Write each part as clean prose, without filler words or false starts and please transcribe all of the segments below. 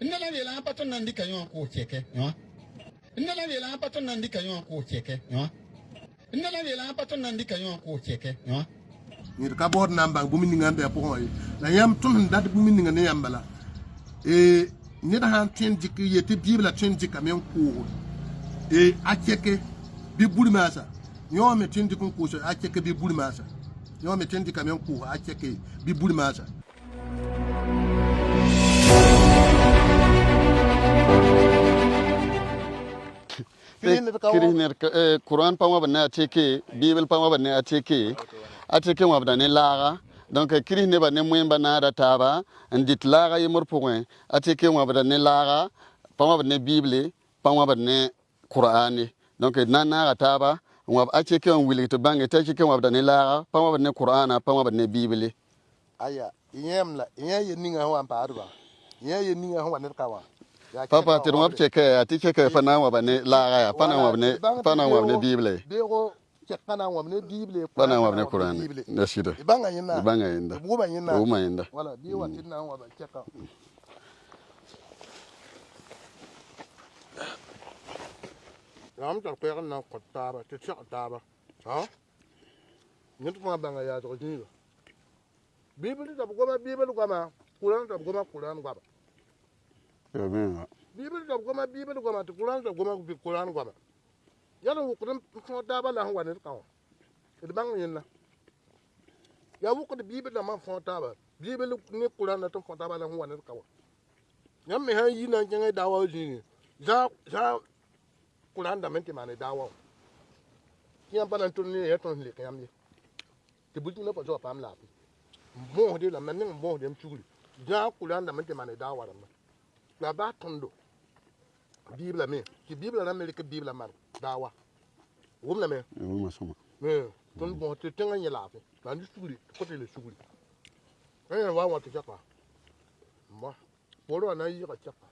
Ndala vela paton nandi kayon ko cheke, no? Ndala vela paton nandi kayon ko cheke, no? Ndala vela paton nandi kayon ko cheke, no? Ni ka bod namba bu min ngande po yi la yam tun dat bu min ngane yambala ni da han tin dik yete bibla tin dik amen ko a cheke bi buri masa nyo me tin dik ko so a cheke bi buri masa nyo me tin dik amen ko a cheke bi buri masa kiriner Quran pa mabana cheke Bible pa mabana cheke ateke mabana laga donc kirine ba ne moyemba na data ba ndit laga yimur point ateke mabana laga pa mabana Bible pa mabana Quran donc nana data ba wab ateke on wili to bangi ateke mabana laga pa mabana Quran pa mabana Bible aya yemla ye ninga ho ampadu ba ye ninga ho ne kawa papa te mo cheke ateke ke pa na mabana laga ya pa na mabana Bible kana wamne bible pana wamne Quran nasido ibanga yina buma yinda wala bi watin na wa ba cheka ram ta ko na ko taba te cheka taba ha nit ma banga ya to ni bible ta ko ma bible ko ma Quran ta ko ma Quran ko ba yo ben bible ta ko ma bible ko ma Quran ta ko ma Quran ko ba yalla ko dem ko daba la ho wanel kaw e bang yin la ya wu ko bibe da man fon taba bibe ni Quran na to fon taba la ho wanel kaw nyam me han yi na ngai dawa ji za Quran da men ti mane dawa kiam banan tun ni e ton le kiam ni ti bu na ko so pam la mo de la men ni mo de mchuguli za Quran da men ti mane dawa la ba tondo Bible me ki Bible na me ke Bible man dawa wum na me wum sama me ton bon te tenga ni la fe na ni suguri ko te le suguri wa wa te chapa mo polo na yi ka chapa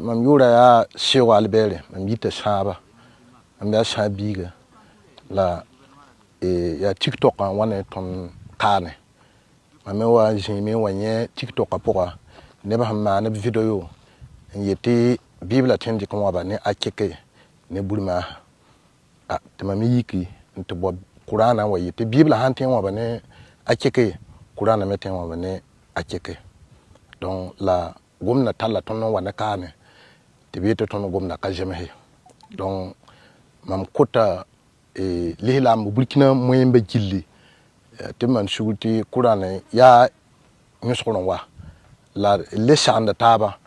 mam yura ya shewa albere mam yita shaba mam ya shabiga la ya TikTok an wane ton kane mam wa jimi wanye TikTok apoka ne ba ma na video yete bibla tendi ko wa ba ne akeke ne bulma te mam yiki nte bo Qur'ana wa yete bibla hanten wa ba ne akeke Qur'ana meten wa ba ne akeke donc la gomna talla ton wa na kane te bete ton gomna ka jeme donc mam kota lihlam Burkina moyembe jilli te man shuguti Qur'ana ya nyuskono wa la le shanda taba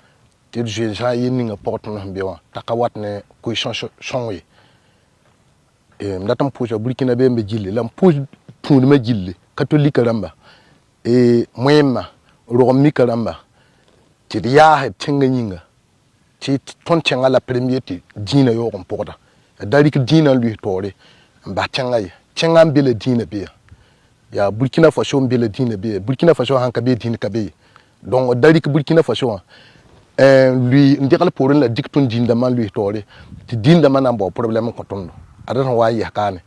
te je ja yininga porton biwa takawat ne ko chonwe ndatam puja Burkina be jilli lam puj tun me jilli catholique ramba moyemma romi karamba ti ya tinga nyinga ti ton tenga la premier ti dina yo kon porta darik dina lui tore ba tenga mbele dina be ya Burkina Faso mbele dina be Burkina Faso hanka be dina ka be donc darik Burkina Faso lui ndigal porin la diktun dinda man lui tore ti dinda man am bo problème ko tondo adan wa ya kane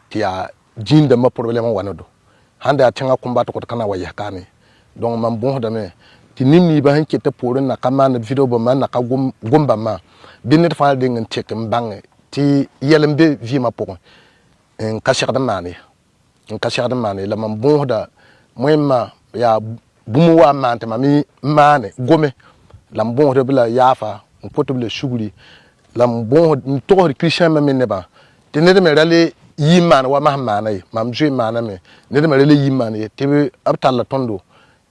ti ya dinda ma problème wanado handa tenga combattre ko kana wa ya kane donc man bon dame ti nimmi ba hanke ta porin na kama na video ba man na ka gomba ma binnet fa de ngin tek mbang ti yelembe vi ma pokon en kashar da mane la man bon da moyma ya bumu wa mante mami mane gome la bon de bla yafa on potable shuguri la bon to christian ma men ba te ne de me rale yiman wa mahmane mam jwe maname ne de me rale yiman te abtalla tondo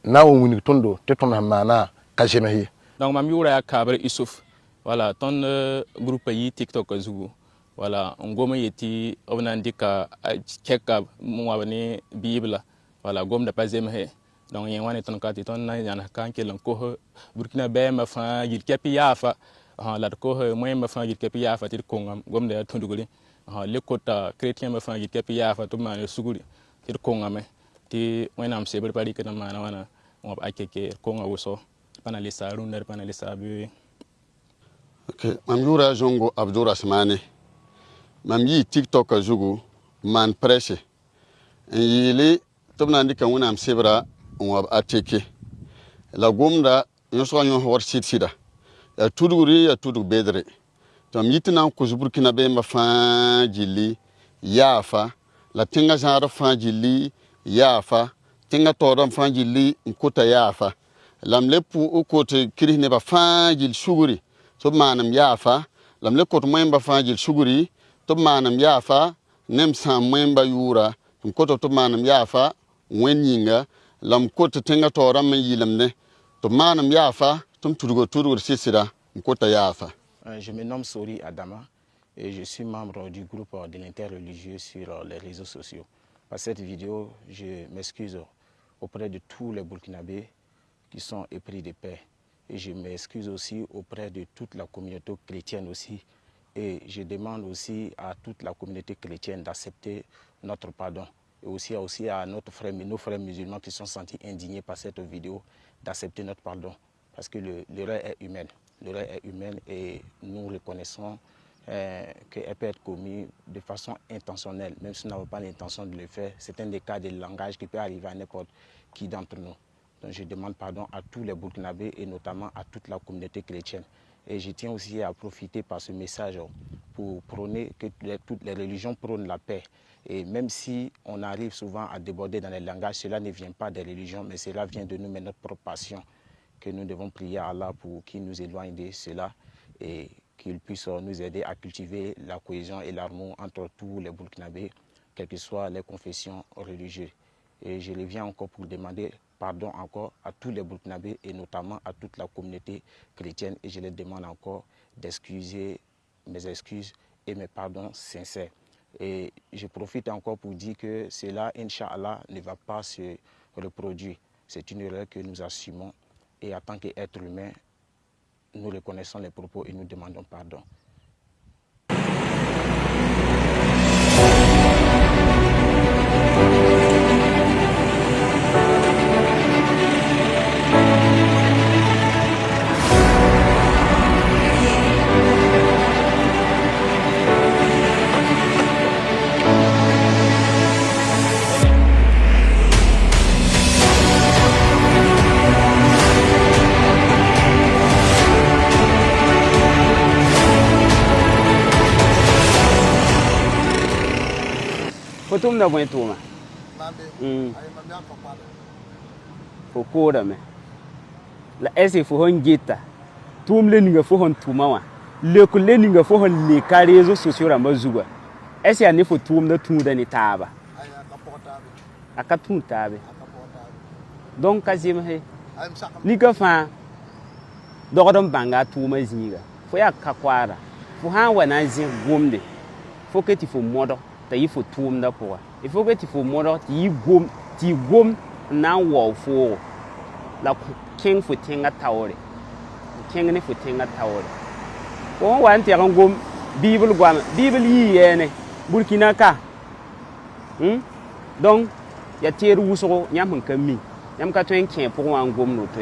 na woni tondo te ton hamana ka jemehi donc mam yura ya kabre Isuf voilà ton groupe yi TikTok zugu voilà on goma yeti on ndika cheka mo wani bible voilà gom da pas jemehi donc yen wani ton kati ton na yana kan kelan ko Burkina be ma fa yit kepi yafa la ko moy ma fa yit kepi yafa tir kongam gom da tonduguli le kota chrétien ma fa yit kepi yafa to ma suguri tir kongame ti wenam seber pari kana mana wana on va akeke konga woso panalisa runder panalisa bi ok mam yura jongo abdou asmane mam yi tiktok zugu man presse en yili tobna ndika wonam sebra on wa ateke la gomda yoso nyo war sida ya tudu bedre tom yitina ko burkina be ma fa jili yafa la tinga jara fa jili yafa tinga todam fa jili nkota yafa lam lepu o kote kirihne ba fa jil suguri to manam yafa lam le koto moyamba fa jil suguri to manam yafa nem sam moyamba yura koto to manam yafa wenyinga lam koto tinga todam yilamne to manam yafa tum tudugo sisira nkota yafa. Je me nomme Sori Adama et je suis membre du groupe de l'interreligieux sur les réseaux sociaux. Par cette vidéo, je m'excuse auprès de tous les Burkinabés qui sont épris de paix. Et je m'excuse aussi auprès de toute la communauté chrétienne aussi. Et je demande aussi à toute la communauté chrétienne d'accepter notre pardon. Et aussi à nos frères musulmans qui sont sentis indignés par cette vidéo d'accepter notre pardon. Parce que l'erreur est humaine. L'erreur est humaine et nous reconnaissons qu'elle peut être commise de façon intentionnelle, même si nous n'avons pas l'intention de le faire. C'est un des cas de langage qui peut arriver à n'importe qui d'entre nous. Donc je demande pardon à tous les Burkinabés et notamment à toute la communauté chrétienne. Et je tiens aussi à profiter par ce message pour prôner que toutes les religions prônent la paix. Et même si on arrive souvent à déborder dans les langages, cela ne vient pas des religions, mais cela vient de nous, mais notre propre passion. Que nous devons prier à Allah pour qu'il nous éloigne de cela et qu'il puisse nous aider à cultiver la cohésion et l'amour entre tous les Burkinabés, quelles que soient les confessions religieuses. Et je reviens encore pour demander pardon encore à tous les Burkinabés et notamment à toute la communauté chrétienne. Et je les demande encore d'excuser mes excuses et mes pardons sincères. Et je profite encore pour dire que cela, Inch'Allah, ne va pas se reproduire. C'est une erreur que nous assumons. Et en tant qu'être humain, nous reconnaissons les propos et nous demandons pardon. Fotum na bwen tuma. Fo koda me. La ese fo hon gita. Tum le ninga fo hon tuma wa. Le ko le ninga fo hon le ka réseaux sociaux ramba zuga. Ese ya ne fo tum na tum da ni taba. Aka tum tabe. Donc kazim he. Ni ka fa dogodon banga tuma zinga. Fo ya ka kwara. Fo han wa na zin gomde. Fo ke ti fo modo. Il faut tout le monde. Il faut que tu fasses mon tu gom na wo fo la king faut tenga tawre king ne faut tenga tawre on wa ante gom bible yi yene burkina ka donc ya teru wuso nyam kan mi nyam ka twen ken pour wan gom no to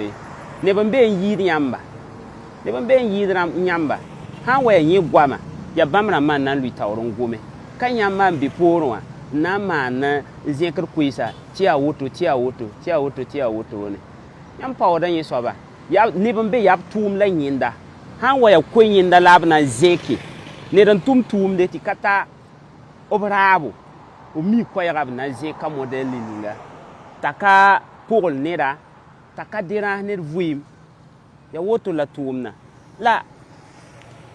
ne ban be yi nyamba ne ban be yi nyamba ha wa yi gwama ya bamra man nan lui tawron gome kan man bi porwa na man zekr kuisa tia woto ne yam pawda yin soba ya ni ban be yap tum la yinda han wa ya ko yinda labna zeki ne dan tum de ti kata obrabo o mi ko ya rabna zeka model ninga taka pol nera taka dira ne vuim ya woto la tumna la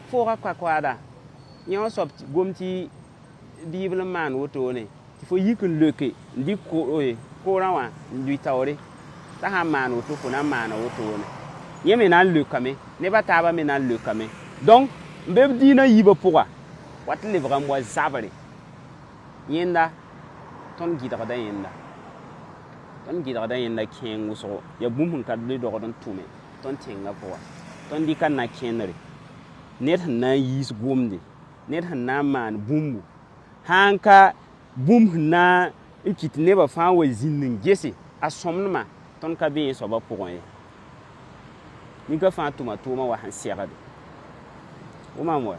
fora kwada nyon sob gomti Bible man woto ne il faut yikun leke ndi ko ko rawa ndi tawre ta ha man woto ko na man woto ne yeme na lekame ne bataba me na lekame donc mbeb dina yiba pourwa wat le vraiment zabare yenda ton gidara da yenda ken wuso ya bumun kadle do don tume ton tenga pourwa ton di kan na kenre net na yis gomde net na man bumbu hanka bum na ikit neba fa wa zinnin gese asomnma ton ka be so ba pour ye ni ka fa tuma tuma wa han siagade o ma mo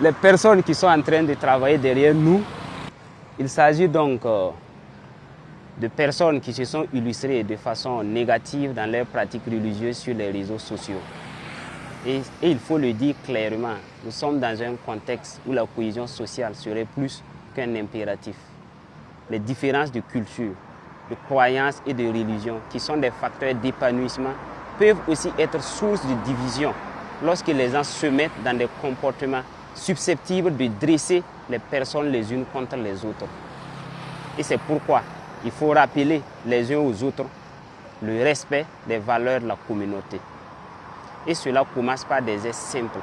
les personnes qui sont en train de travailler derrière nous. Il s'agit donc de personnes qui se sont illustrées de façon négative dans leurs pratiques religieuses sur les réseaux sociaux. Et il faut le dire clairement, nous sommes dans un contexte où la cohésion sociale serait plus qu'un impératif. Les différences de culture, de croyances et de religion, qui sont des facteurs d'épanouissement, peuvent aussi être source de division lorsque les gens se mettent dans des comportements susceptibles de dresser les personnes les unes contre les autres. Et c'est pourquoi il faut rappeler les uns aux autres le respect des valeurs de la communauté. Et cela commence par des gestes simples.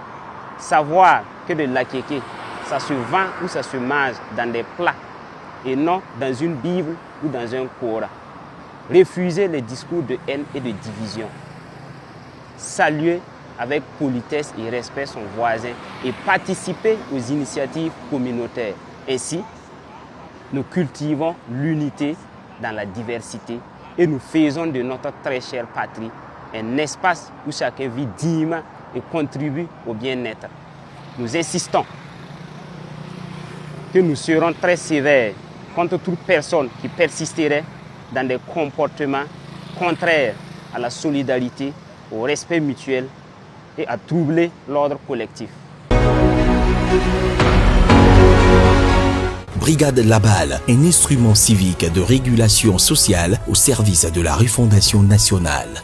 Savoir que de l'akeke, ça se vend ou ça se mange dans des plats et non dans une Bible ou dans un Coran. Refuser les discours de haine et de division. Saluer avec politesse et respect son voisin et participer aux initiatives communautaires. Ainsi, nous cultivons l'unité dans la diversité et nous faisons de notre très chère patrie un espace où chacun vit dignement et contribue au bien-être. Nous insistons que nous serons très sévères contre toute personne qui persisterait dans des comportements contraires à la solidarité, au respect mutuel et à troubler l'ordre collectif. Brigade Laballe, un instrument civique de régulation sociale au service de la refondation nationale.